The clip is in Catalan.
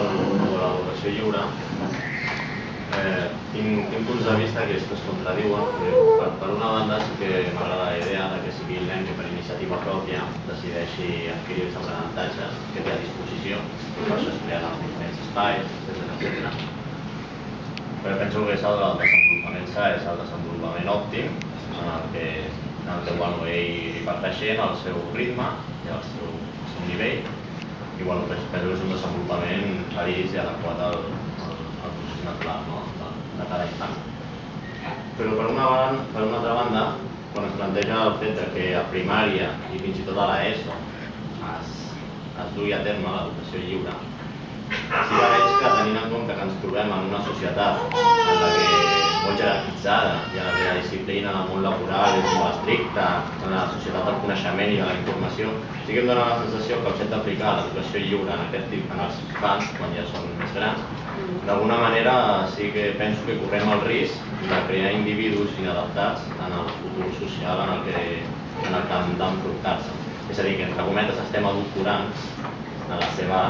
l'educació lliure, tinc punts de vista que es contradiuen. Per una banda sí que m'agrada la idea que sigui el nen que per iniciativa pròpia decideixi adquirir els aprenentatges que té a disposició, i per això es creen els diferents espais, etc. Però penso que el desenvolupament sa és el desenvolupament òptim, en el que ell parteixent al seu ritme i al seu nivell, i penso que és un desenvolupament feliç i adequat al procés natural de cada infant. Però per una altra banda, quan es planteja el fet que a primària i fins i tot a l'ESO es dugui a terme l'educació lliure, sí que veig que, tenint en compte que ens trobem en una societat en la que molt jerarquitzada i en la disciplina del món laboral és molt estricta, en la societat del coneixement i de la informació, sí que em dóna la sensació que el fet d'aplicar l'educació lliure en els infants, quan ja són més grans, d'alguna manera sí que penso que correm el risc de crear individus inadaptats en el futur social en el que han d'enfrontar-se. És a dir, que entre cometes estem adoctrinant en la seva